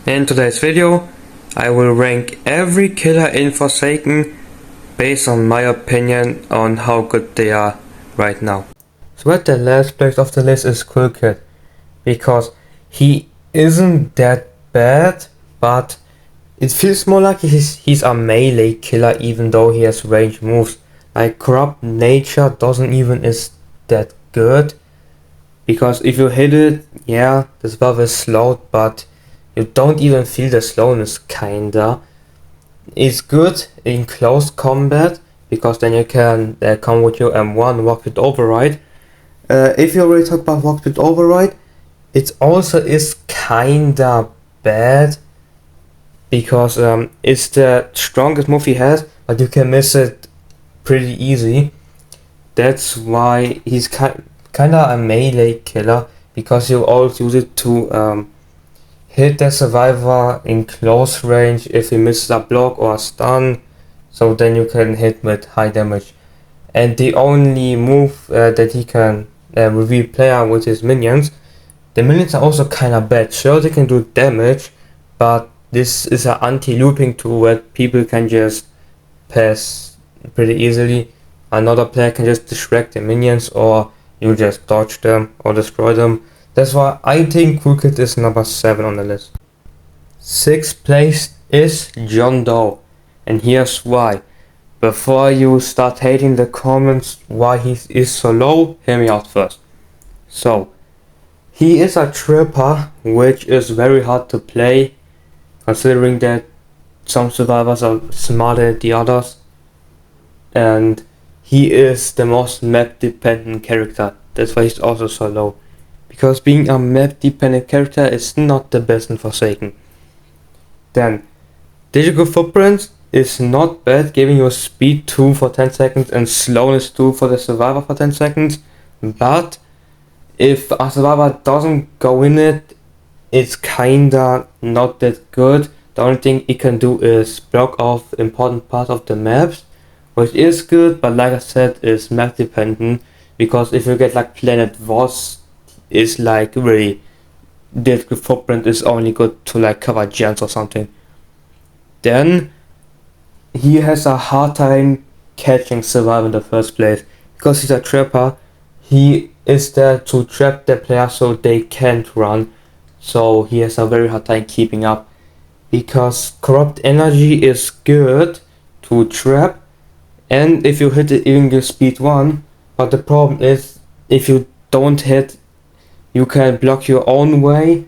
In today's video, I will rank every killer in Forsaken based on my opinion on how good they are right now. So at the last place of the list is Kulkit, because he isn't that bad, but it feels more like he's a melee killer even though he has range moves. Like Corrupt Nature doesn't even is that good, because if you hit it, yeah, the spell is slowed, but you don't even feel the slowness kinda. It's good in close combat, because then you can come with your M1 Rock with Override. If you already talk about Rock with Override, it also is kinda bad, because it's the strongest move he has, but you can miss it pretty easy. That's why he's kinda a melee killer, because you always use it to hit the survivor in close range if he misses a block or a stun, so then you can hit with high damage. And the only move that he can reveal player with his minions, the minions are also kinda bad. Sure, they can do damage, but this is an anti-looping tool where people can just pass pretty easily. Another player can just distract the minions, or you just dodge them or destroy them. That's why I think Kulkit is number 7 on the list. 6th place is John Doe, and here's why. Before you start hating the comments why he is so low, hear me out first. So, he is a tripper, which is very hard to play, considering that some survivors are smarter than the others, and he is the most map dependent character. That's why he's also so low, because being a map dependent character is not the best in Forsaken. Then, Digital Footprints is not bad, giving you speed 2 for 10 seconds and slowness 2 for the survivor for 10 seconds, but if a survivor doesn't go in it, it's kinda not that good. The only thing it can do is block off important parts of the maps, which is good, but like I said, is map dependent, because if you get like Planet Voss, is like really, Digital Footprint is only good to like cover gens or something. Then he has a hard time catching survivor in the first place, because he's a trapper. He is there to trap the player so they can't run, so he has a very hard time keeping up, because Corrupt Energy is good to trap, and if you hit it even give speed 1, but the problem is if you don't hit, you can block your own way,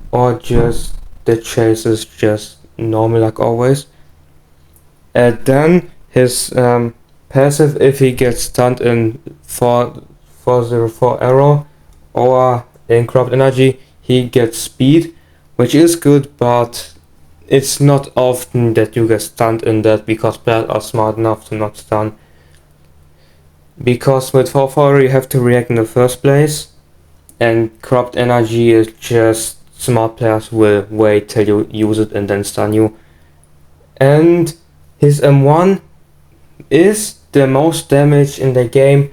or just the chase is just normal like always. And then his passive, if he gets stunned in 404 arrow or in Corrupt Energy, he gets speed, which is good, but it's not often that you get stunned in that, because players are smart enough to not stun. Because with 404 you have to react in the first place, and Corrupt Energy is just smart players will wait till you use it and then stun you. And his M1 is the most damage in the game,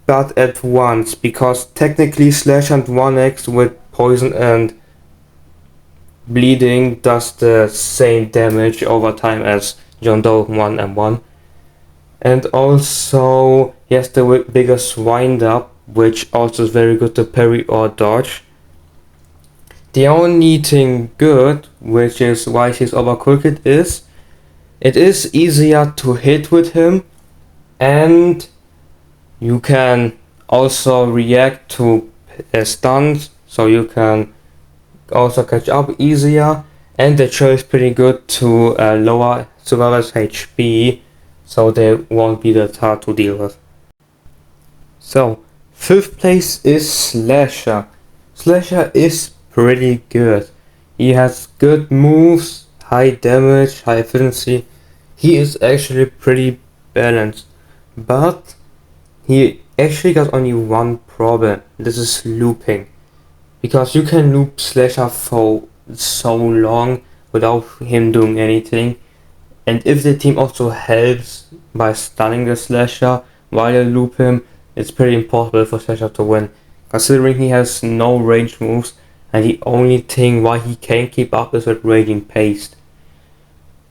but at once, because technically Slash and 1x with poison and bleeding does the same damage over time as John Doe 1 M1. And also he has the biggest wind up, which also is very good to parry or dodge. The only thing good, which is why he's over Kulkit, is it is easier to hit with him, and you can also react to stuns, so you can also catch up easier, and the chill is pretty good to lower survivors' HP, so they won't be that hard to deal with. So, 5th place is Slasher. Slasher is pretty good. He has good moves, high damage, high efficiency. He is actually pretty balanced, but he actually got only one problem. This is looping, because you can loop Slasher for so long without him doing anything, and if the team also helps by stunning the Slasher while you loop him, it's pretty impossible for Slasher to win, considering he has no range moves and the only thing why he can keep up is with Radiant Paste.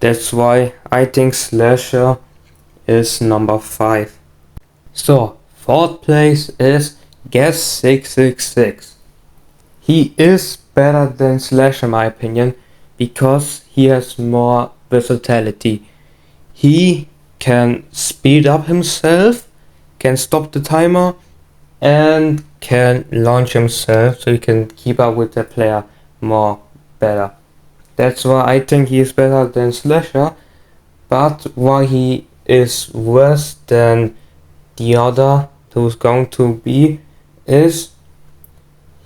That's why I think Slasher is number 5. So, 4th place is Guess666. He is better than Slasher in my opinion, because he has more versatility. He can speed up himself, can stop the timer, and can launch himself so he can keep up with the player more better. That's why I think he is better than Slasher, but why he is worse than the other who's going to be is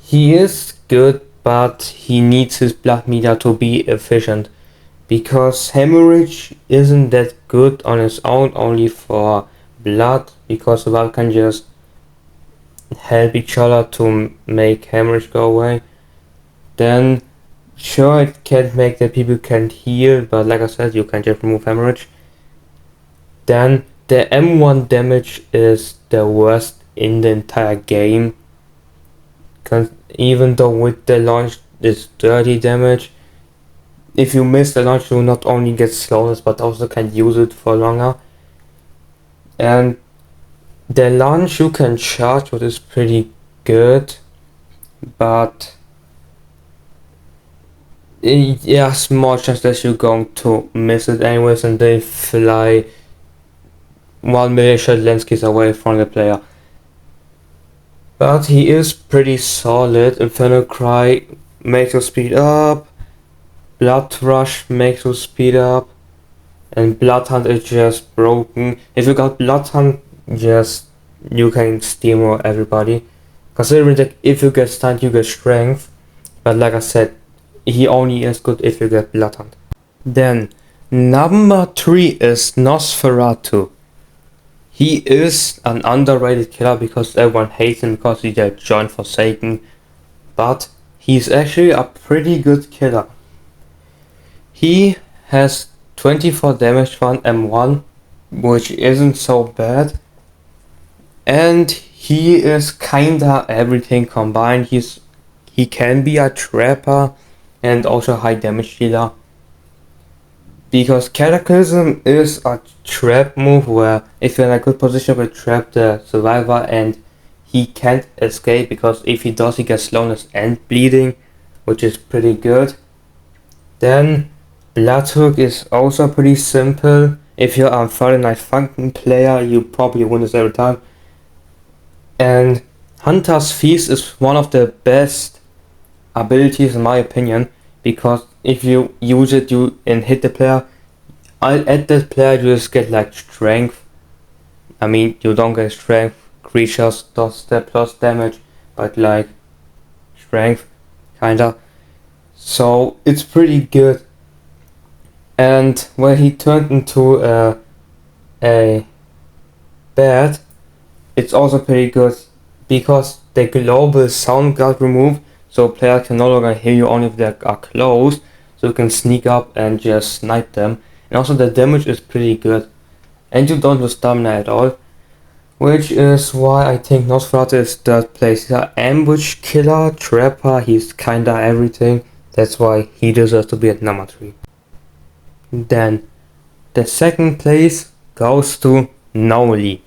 he is good, but he needs his blood meter to be efficient, because Hemorrhage isn't that good on its own, only for blood, because the blood can just help each other to make Hemorrhage go away. Then sure, it can make that people can't heal, but like I said, you can just remove Hemorrhage. Then the M1 damage is the worst in the entire game, even though with the launch it's 30 damage. If you miss the launch, you not only get slowness but also can use it for longer. And the launch you can charge, which is pretty good, but yeah, small chance that you're going to miss it anyways, and they fly 1 million Shadlenskis away from the player. But he is pretty solid. Infernal Cry makes you speed up, Blood Rush makes you speed up, and Blood Hunt is just broken. If you got Blood Hunt, you can steamroll everybody. Considering that if you get stunned, you get strength, but like I said, he only is good if you get Blood Hunt. Then number 3 is Nosferatu. He is an underrated killer because everyone hates him because he's a Joint Forsaken, but he's actually a pretty good killer. He has 24 damage for an M1, which isn't so bad, and he is kinda everything combined. He can be a trapper and also high damage dealer, because Cataclysm is a trap move where if you're in a good position you will trap the survivor and he can't escape, because if he does he gets slowness and bleeding, which is pretty good. Then Bloodhook is also pretty simple. If you're a Friday Night Funkin' player, you probably win this every time. And Hunter's Feast is one of the best abilities in my opinion, because if you use it and hit the player, at that player you just get like strength. I mean, you don't get strength, creatures does the plus damage, but like strength kinda. So it's pretty good. And when he turned into a bat, it's also pretty good, because the global sound got removed, so players can no longer hear you only if they are close, so you can sneak up and just snipe them. And also the damage is pretty good, and you don't lose stamina at all, which is why I think Nosferatu is 3rd place. He's an ambush killer, trapper, he's kinda everything. That's why he deserves to be at number 3. Then the 2nd place goes to Noli.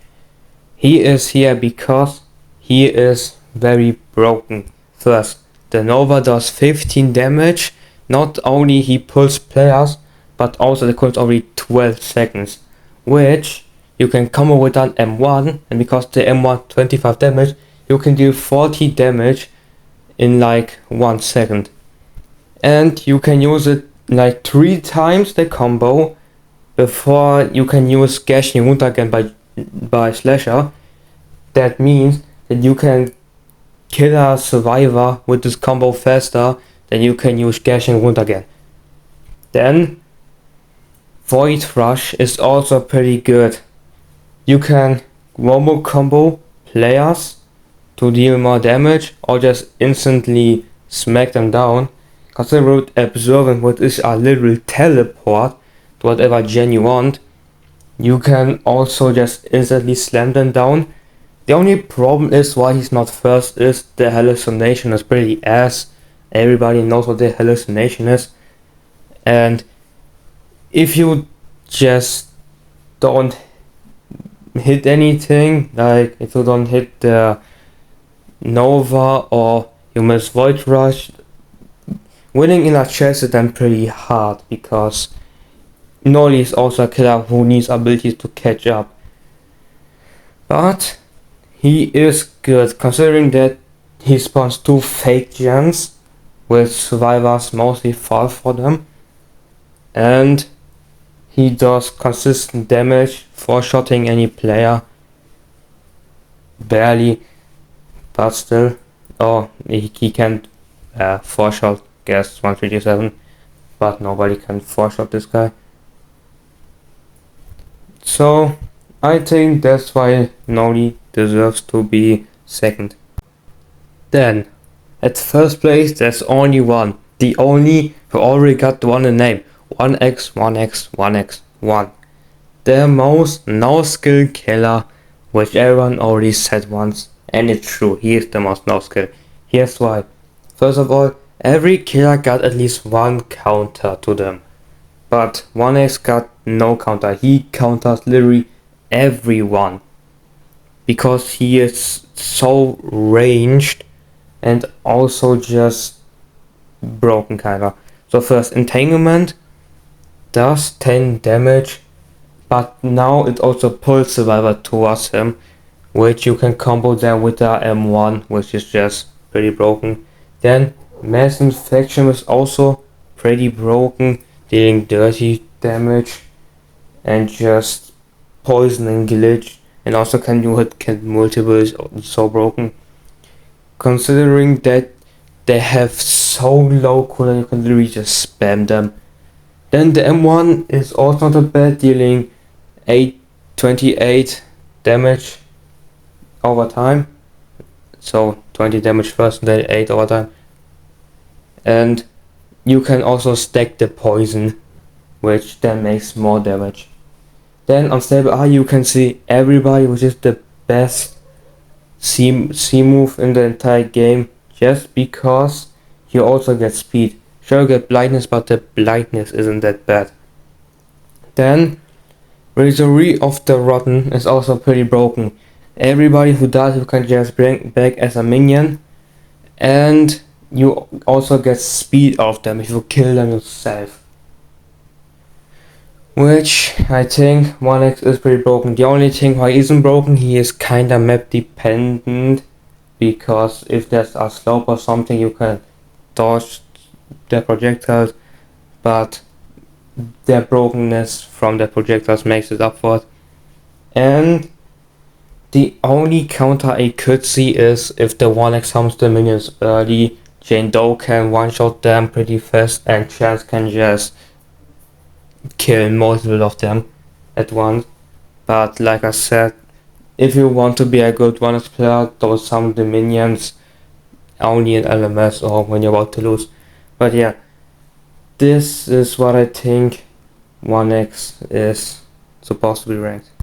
He is here because he is very broken. First, the Nova does 15 damage. Not only he pulls players, but also the cooldown only 12 seconds, which you can combo with an M1, and because the M1 25 damage, you can do 40 damage in like 1 second. And you can use it like 3 times the combo before you can use Gashing Wound again by Slasher. That means that you can kill a survivor with this combo faster than you can use Gashing Wound again. Then Void Rush is also pretty good. You can Robo combo players to deal more damage or just instantly smack them down. Consider Observant, which is a literal teleport to whatever gen you want. You can also just instantly slam them down. The only problem is why he's not first is the hallucination is pretty ass. Everybody knows what the hallucination is. And if you just don't hit anything, like if you don't hit the Nova or you miss Void Rush, winning in a chess is then pretty hard, because Noli is also a killer who needs abilities to catch up. But he is good, considering that he spawns 2 fake gens, with survivors mostly fall for them, and he does consistent damage, 4-shotting any player. Barely, but still. Oh, he can 4-shot Gas 157, but nobody can 4-shot this guy. So I think that's why Noli deserves to be second. Then, at first place there's only one. The only who already got one in name. 1x, 1x, 1x, 1. The most no-skill killer, which everyone already said once. And it's true, he is the most no-skill. Here's why. First of all, every killer got at least one counter to them. But 1x got no counter. He counters literally everyone, because he is so ranged and also just broken kinda. So first, Entanglement does 10 damage, but now it also pulls Survivor towards him, which you can combo them with the M1, which is just pretty broken. Then Mass Infection is also pretty broken, dealing dirty damage and just poison and glitch, and also can you hit multiples, so broken. Considering that they have so low cooldown, you can literally just spam them. Then the M1 is also not bad, dealing 28 damage over time. So 20 damage first and then 8 over time. And you can also stack the poison, which then makes more damage. Then on Stable R you can see everybody, which is the best C move in the entire game, just because you also get speed. Sure, you get blindness, but the blindness isn't that bad. Then Razorry of the Rotten is also pretty broken. Everybody who does, you can just bring back as a minion, and you also get speed out of them if you kill them yourself. Which I think 1x is pretty broken. The only thing why he isn't broken, he is kinda map dependent, because if there's a slope or something you can dodge the projectiles, but their brokenness from the projectiles makes it up for it. And the only counter I could see is if the 1x harms the minions early, Jane Doe can one-shot them pretty fast, and Chance can just kill multiple of them at once. But like I said, if you want to be a good 1x player, don't summon the minions only in LMS or when you're about to lose. But yeah, this is what I think 1x is supposed to be ranked.